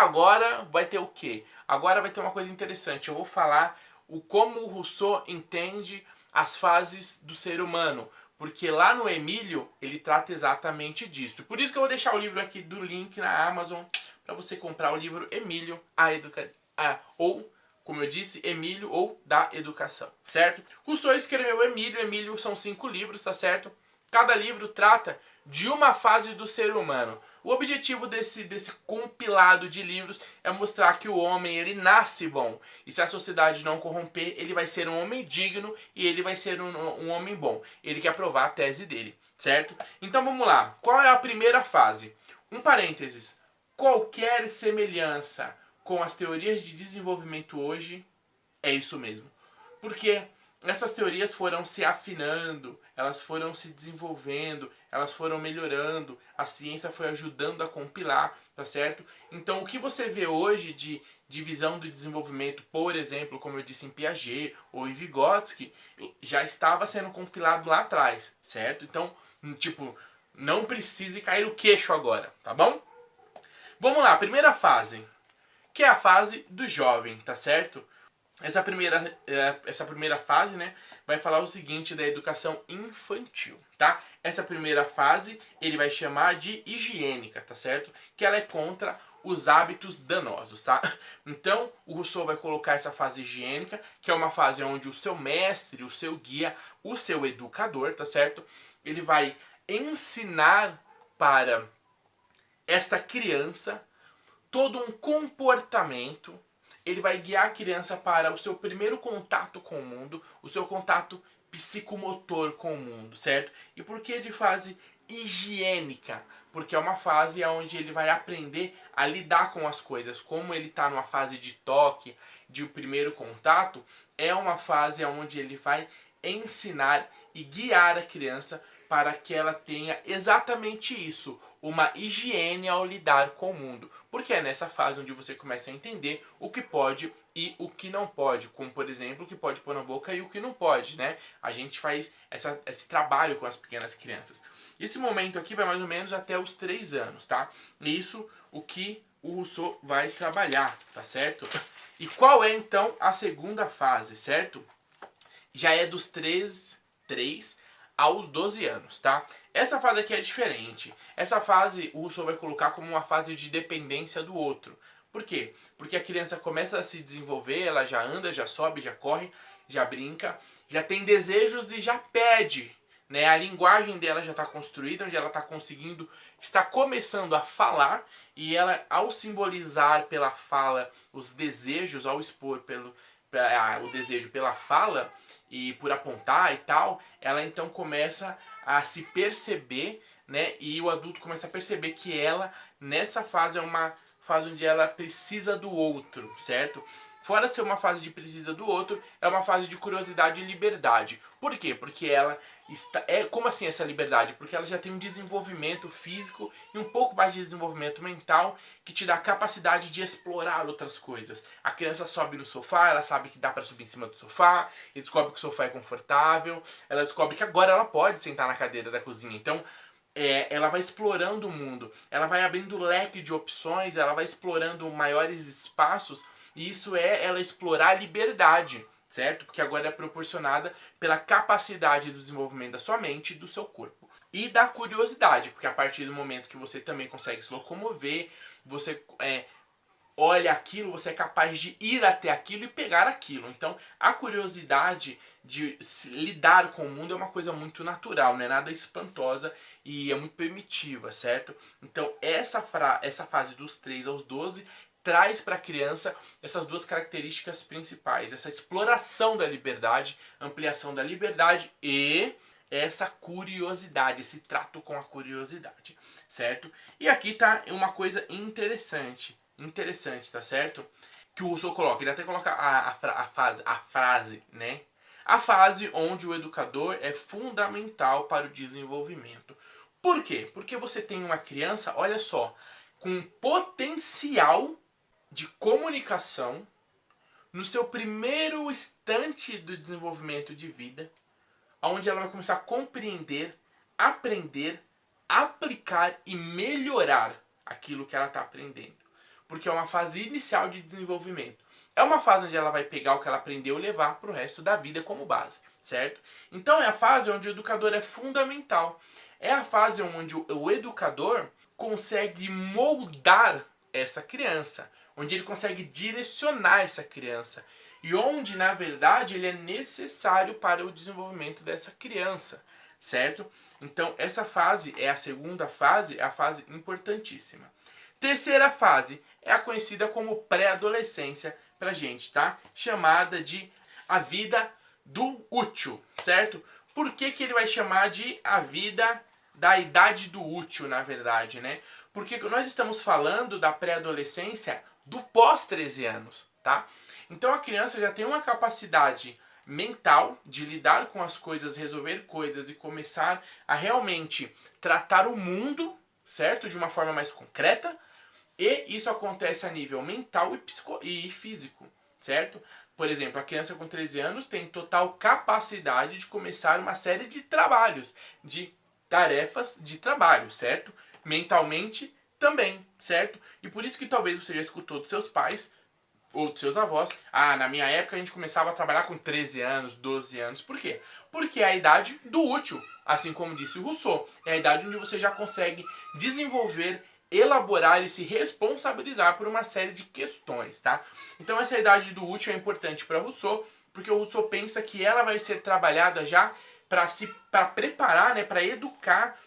agora vai ter o quê? Agora vai ter uma coisa interessante. Eu vou falar como o Rousseau entende as fases do ser humano. Porque lá no Emílio, ele trata exatamente disso. Por isso que eu vou deixar o livro aqui do link na Amazon para você comprar o livro Emílio, ou, como eu disse, Emílio ou da Educação, certo? Rousseau escreveu Emílio são 5 livros, tá certo? Cada livro trata de uma fase do ser humano. O objetivo desse compilado de livros é mostrar que o homem ele nasce bom. E se a sociedade não corromper, ele vai ser um homem digno e ele vai ser um homem bom. Ele quer provar a tese dele, certo? Então vamos lá. Qual é a primeira fase? Um parênteses. Qualquer semelhança com as teorias de desenvolvimento hoje é isso mesmo. Porque essas teorias foram se afinando, elas foram se desenvolvendo, elas foram melhorando, a ciência foi ajudando a compilar, tá certo? Então o que você vê hoje de divisão do desenvolvimento, por exemplo, como eu disse em Piaget ou em Vygotsky, já estava sendo compilado lá atrás, certo? Então, tipo, não precise cair o queixo agora, tá bom? Vamos lá, primeira fase, que é a fase do jovem, tá certo? Essa primeira fase, né, vai falar o seguinte da educação infantil, tá? Essa primeira fase ele vai chamar de higiênica, tá certo? Que ela é contra os hábitos danosos, tá? Então, o Rousseau vai colocar essa fase higiênica, que é uma fase onde o seu mestre, o seu guia, o seu educador, tá certo? Ele vai ensinar para esta criança todo um comportamento. Ele vai guiar a criança para o seu primeiro contato com o mundo, o seu contato psicomotor com o mundo, certo? E por que de fase higiênica? Porque é uma fase onde ele vai aprender a lidar com as coisas. Como ele está numa fase de toque, de primeiro contato, é uma fase onde ele vai ensinar e guiar a criança para que ela tenha exatamente isso, uma higiene ao lidar com o mundo. Porque é nessa fase onde você começa a entender o que pode e o que não pode. Como, por exemplo, o que pode pôr na boca e o que não pode, né? A gente faz esse trabalho com as pequenas crianças. Esse momento aqui vai mais ou menos até os 3 anos, tá? Isso o que o Rousseau vai trabalhar, tá certo? E qual é, então, a segunda fase, certo? Já é dos 3 aos 12 anos, tá? Essa fase aqui é diferente. Essa fase o Rousseau vai colocar como uma fase de dependência do outro. Por quê? Porque a criança começa a se desenvolver, ela já anda, já sobe, já corre, já brinca, já tem desejos e já pede. Né? A linguagem dela já está construída, onde ela está conseguindo, está começando a falar, e ela, ao simbolizar pela fala os desejos, ao expor o desejo pela fala e por apontar e tal, ela então começa a se perceber, né? E o adulto começa a perceber que ela, nessa fase, é uma fase onde ela precisa do outro, certo? Fora ser uma fase de precisa do outro, é uma fase de curiosidade e liberdade. Por quê? Porque ela como assim essa liberdade? Porque ela já tem um desenvolvimento físico e um pouco mais de desenvolvimento mental que te dá a capacidade de explorar outras coisas. A criança sobe no sofá, ela sabe que dá para subir em cima do sofá, e descobre que o sofá é confortável, ela descobre que agora ela pode sentar na cadeira da cozinha. Então, ela vai explorando o mundo, ela vai abrindo leque de opções, ela vai explorando maiores espaços, e isso é ela explorar a liberdade, certo? Porque agora é proporcionada pela capacidade do desenvolvimento da sua mente e do seu corpo. E da curiosidade, porque a partir do momento que você também consegue se locomover, você olha aquilo, você é capaz de ir até aquilo e pegar aquilo. Então, a curiosidade de lidar com o mundo é uma coisa muito natural, não é nada espantosa e é muito primitiva, certo? Então, essa fase dos 3 aos 12 traz para a criança essas duas características principais. Essa exploração da liberdade, ampliação da liberdade e essa curiosidade, esse trato com a curiosidade, certo? E aqui tá uma coisa interessante, tá certo? Que o Rousseau coloca, ele até coloca a frase, né? A fase onde o educador é fundamental para o desenvolvimento. Por quê? Porque você tem uma criança, olha só, com potencial de comunicação no seu primeiro instante do desenvolvimento de vida, onde ela vai começar a compreender, aprender, aplicar e melhorar aquilo que ela está aprendendo. porque é uma fase inicial de desenvolvimento. É uma fase onde ela vai pegar o que ela aprendeu e levar para o resto da vida como base, certo? Então é a fase onde o educador é fundamental. É a fase onde o educador consegue moldar essa criança, onde ele consegue direcionar essa criança e onde, na verdade, ele é necessário para o desenvolvimento dessa criança, certo? Então essa fase é a segunda fase, é a fase importantíssima. Terceira fase é a conhecida como pré-adolescência pra gente, tá? Chamada de a vida do útil, certo? Por que que ele vai chamar de a vida da idade do útil, na verdade, né? Porque nós estamos falando da pré-adolescência do pós 13 anos, tá? Então a criança já tem uma capacidade mental de lidar com as coisas, resolver coisas e começar a realmente tratar o mundo, certo? De uma forma mais concreta. E isso acontece a nível mental e físico, certo? Por exemplo, a criança com 13 anos tem total capacidade de começar uma série de trabalhos, de tarefas de trabalho, certo? Mentalmente também, certo? E por isso que talvez você já escutou dos seus pais ou dos seus avós, na minha época a gente começava a trabalhar com 13 anos, 12 anos. Por quê? Porque é a idade do útil, assim como disse o Rousseau. É a idade onde você já consegue desenvolver, elaborar e se responsabilizar por uma série de questões, tá? Então essa idade do útil é importante para Rousseau, porque o Rousseau pensa que ela vai ser trabalhada já para preparar, né, para educar,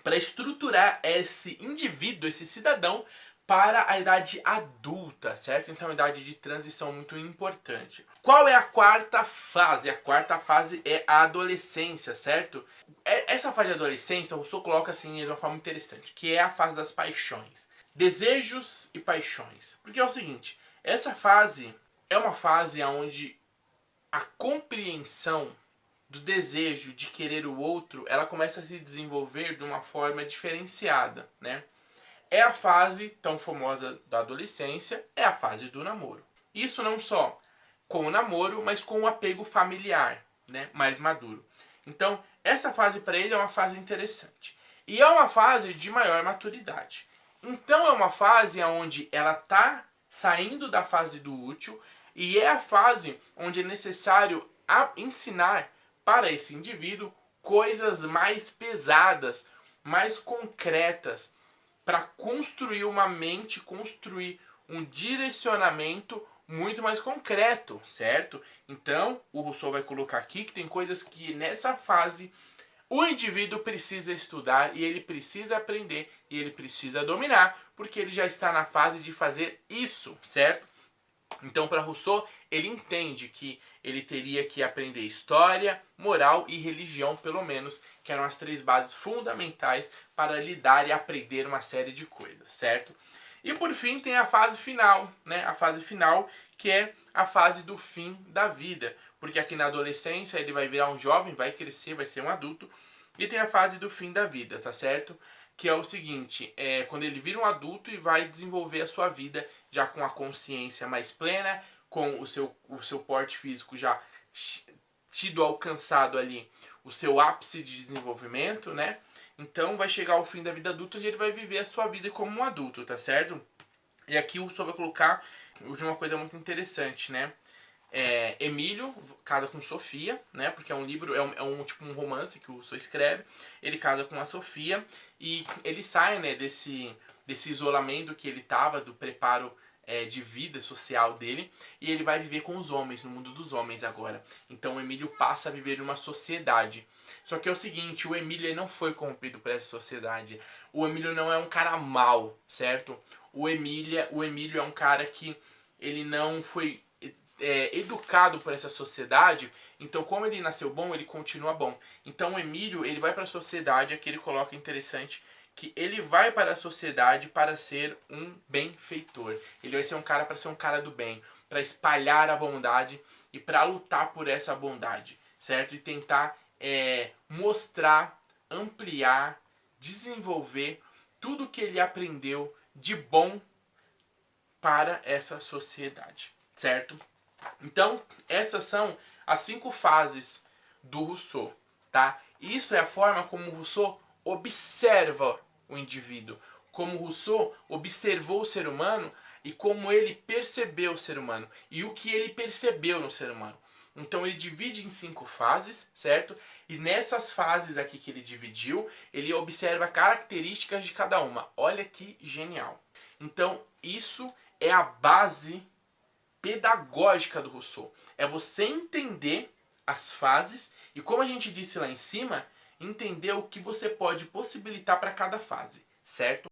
para estruturar esse indivíduo, esse cidadão, para a idade adulta, certo? Então, a idade de transição muito importante. Qual é a quarta fase? A quarta fase é a adolescência, certo? Essa fase de adolescência, o Rousseau coloca assim de uma forma interessante, que é a fase das paixões. Desejos e paixões. Porque é o seguinte, essa fase é uma fase onde a compreensão do desejo de querer o outro, ela começa a se desenvolver de uma forma diferenciada, né? É a fase tão famosa da adolescência, é a fase do namoro. Isso não só com o namoro, mas com o apego familiar, né, mais maduro. Então, essa fase para ele é uma fase interessante. E é uma fase de maior maturidade. Então, é uma fase onde ela está saindo da fase do útil e é a fase onde é necessário ensinar para esse indivíduo coisas mais pesadas, mais concretas, para construir uma mente, construir um direcionamento muito mais concreto, certo? Então, o Rousseau vai colocar aqui que tem coisas que nessa fase o indivíduo precisa estudar e ele precisa aprender e ele precisa dominar, porque ele já está na fase de fazer isso, certo? Então, para Rousseau, ele entende que ele teria que aprender história, moral e religião, pelo menos, que eram as três bases fundamentais para lidar e aprender uma série de coisas, certo? E por fim tem a fase final, né? A fase final, que é a fase do fim da vida, porque aqui na adolescência ele vai virar um jovem, vai crescer, vai ser um adulto, e tem a fase do fim da vida, tá certo? Que é o seguinte, quando ele vira um adulto e vai desenvolver a sua vida já com a consciência mais plena, com o seu porte físico já tido alcançado ali o seu ápice de desenvolvimento, né? Então vai chegar ao fim da vida adulta onde ele vai viver a sua vida como um adulto, tá certo? E aqui o Rousseau vai colocar uma coisa muito interessante, né? Emílio casa com Sofia, né? Porque é um livro, tipo um romance que o Rousseau escreve. Ele casa com a Sofia e ele sai, né, desse isolamento que ele tava, do preparo de vida social dele, e ele vai viver com os homens, no mundo dos homens agora. Então o Emílio passa a viver numa sociedade. Só que é o seguinte, o Emílio ele não foi corrompido por essa sociedade. O Emílio não é um cara mau, certo? O Emílio é um cara que ele não foi educado por essa sociedade, então como ele nasceu bom, ele continua bom. Então o Emílio, ele vai para a sociedade, aqui ele coloca interessante, que ele vai para a sociedade para ser um benfeitor. Ele vai ser um cara para ser um cara do bem, para espalhar a bondade e para lutar por essa bondade, certo? E tentar mostrar, ampliar, desenvolver tudo que ele aprendeu de bom para essa sociedade, certo? Então, essas são as 5 fases do Rousseau, tá? Isso é a forma como o Rousseau observa o indivíduo, como Rousseau observou o ser humano e como ele percebeu o ser humano e o que ele percebeu no ser humano. Então ele divide em 5 fases, certo? E nessas fases aqui que ele dividiu, ele observa características de cada uma. Olha que genial. Então isso é a base pedagógica do Rousseau. É você entender as fases e, como a gente disse lá em cima, entender o que você pode possibilitar para cada fase, certo?